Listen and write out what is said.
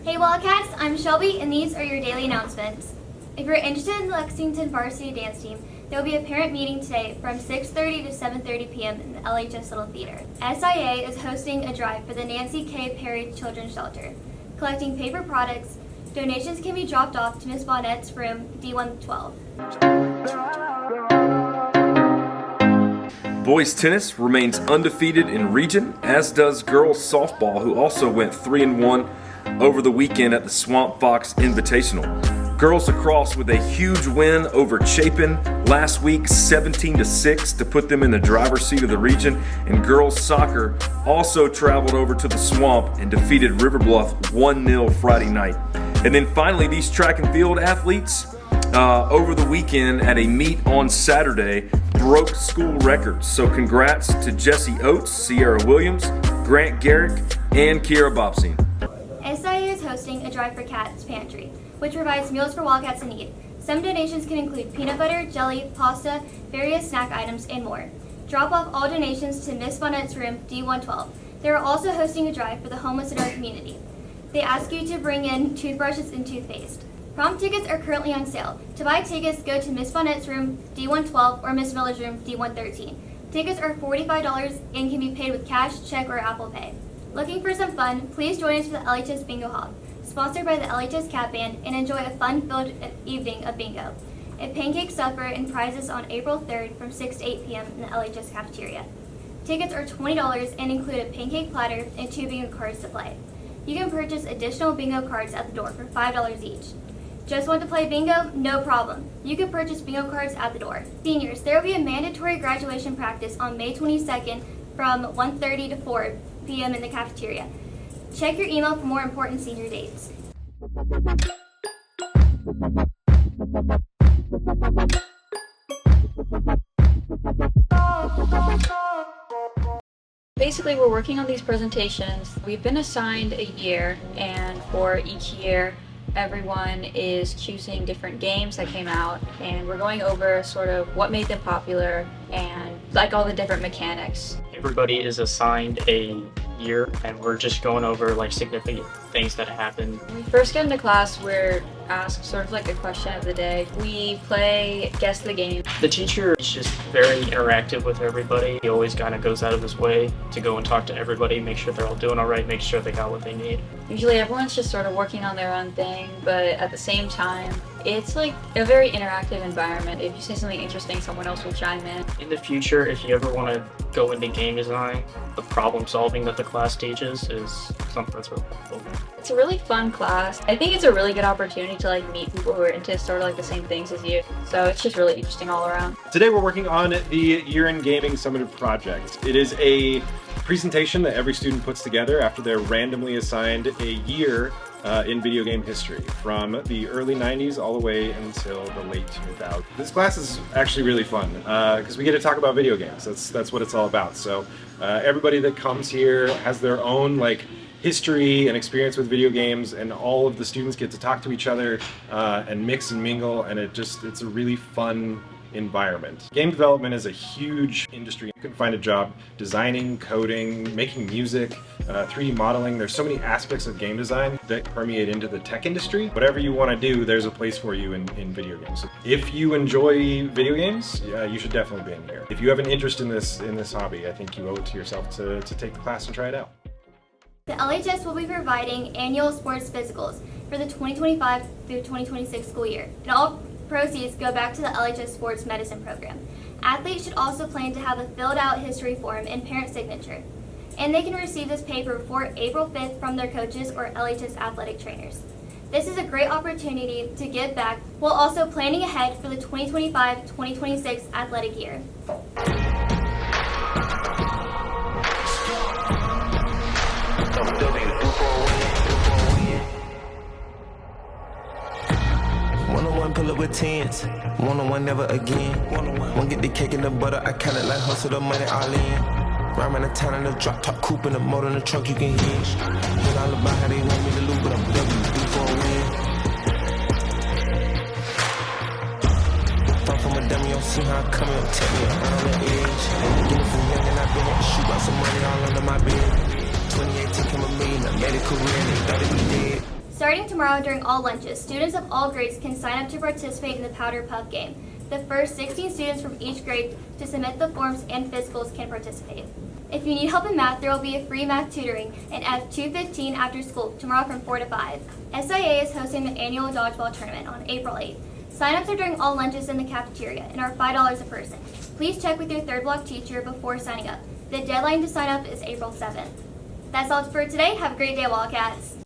Hey Wildcats, I'm Shelby and these are your daily announcements. If you're interested in the Lexington varsity dance team, there will be a parent meeting today from 6:30 to 7:30 p.m. in the LHS Little Theater. SIA is hosting a drive for the Nancy K. Perry Children's Shelter, collecting paper products. Donations can be dropped off to Ms. Bonnet's room D112. Boys tennis remains undefeated in region, as does girls softball, who also went 3-1 over the weekend at the Swamp Fox Invitational. Girls lacrosse with a huge win over Chapin last week, 17-6, to put them in the driver's seat of the region. And girls soccer also traveled over to the Swamp and defeated River Bluff 1-0 Friday night. And then finally, these track and field athletes over the weekend at a meet on Saturday broke school records. So congrats to Jesse Oates, Sierra Williams, Grant Garrick, and Kiera Bobstein. SIA is hosting a Drive for Cats pantry, which provides meals for Wildcats in need. Some donations can include peanut butter, jelly, pasta, various snack items, and more. Drop off all donations to Miss Bonnet's room D112. They are also hosting a drive for the homeless in our community. They ask you to bring in toothbrushes and toothpaste. Prom tickets are currently on sale. To buy tickets, go to Miss Bonnet's room D112 or Miss Miller's room D113. Tickets are $45 and can be paid with cash, check, or Apple Pay. Looking for some fun? Please join us for the LHS Bingo Hop, sponsored by the LHS Cat Band, and enjoy a fun-filled evening of bingo. A pancake supper and prizes on April 3rd from 6 to 8 p.m. in the LHS cafeteria. Tickets are $20 and include a pancake platter and 2 bingo cards to play. You can purchase additional bingo cards at the door for $5 each. Just want to play bingo? No problem. You can purchase bingo cards at the door. Seniors, there will be a mandatory graduation practice on May 22nd from 1:30 to 4 p.m. in the cafeteria. Check your email for more important senior dates. Basically, we're working on these presentations. We've been assigned a year, and for each year, everyone is choosing different games that came out, and we're going over sort of what made them popular and like all the different mechanics. Everybody is assigned a year, and we're just going over like significant things that happened. When we first get into class, we're asked sort of like a question of the day. We play Guess the Game. The teacher is just very interactive with everybody. He always kind of goes out of his way to go and talk to everybody, make sure they're all doing all right, make sure they got what they need. Usually everyone's just sort of working on their own thing, but at the same time, it's like a very interactive environment. If you say something interesting, someone else will chime in. In the future, if you ever want to go into game design, the problem solving that the class teaches is something that's really helpful. It's a really fun class. I think it's a really good opportunity to like meet people who are into sort of like the same things as you. So it's just really interesting all around. Today we're working on the Year in Gaming Summative Project. It is a presentation that every student puts together after they're randomly assigned a year in video game history, from the early 90s all the way until the late 2000s. This class is actually really fun because we get to talk about video games. That's what it's all about. So everybody that comes here has their own like history and experience with video games, and all of the students get to talk to each other and mix and mingle, and it's a really fun environment. Game development is a huge industry. You can find a job designing, coding, making music, 3D modeling. There's so many aspects of game design that permeate into the tech industry. Whatever you want to do, there's a place for you in video games. If you enjoy video games, you should definitely be in here. If you have an interest in this hobby, I think you owe it to yourself to take the class and try it out. The LHS will be providing annual sports physicals for the 2025 through 2026 school year, and all proceeds go back to the LHS Sports Medicine Program. Athletes should also plan to have a filled out history form and parent signature, and they can receive this paper before April 5th from their coaches or LHS athletic trainers. This is a great opportunity to give back while also planning ahead for the 2025-2026 athletic year. One-on-one pull up with tens, one-on-one never again. One get the cake and the butter, I count it like hustle the money all in. Ride around the town in the drop top coupe in the motor in the trunk you can hinge. It's all about how they want me to lose, but I'm W for a win. Thought from a dummy, you don't see how I come up, take me around on the edge. Getting from young and I've been at the shoot, got some money all under my bed. 2018 came a million, I made a career and they thought it was dead. Starting tomorrow during all lunches, students of all grades can sign up to participate in the Powder Puff game. The first 16 students from each grade to submit the forms and physicals can participate. If you need help in math, there will be a free math tutoring at F215 after school tomorrow from 4 to 5. SIA is hosting the annual dodgeball tournament on April 8th. Sign-ups are during all lunches in the cafeteria and are $5 a person. Please check with your third block teacher before signing up. The deadline to sign up is April 7th. That's all for today. Have a great day, Wildcats.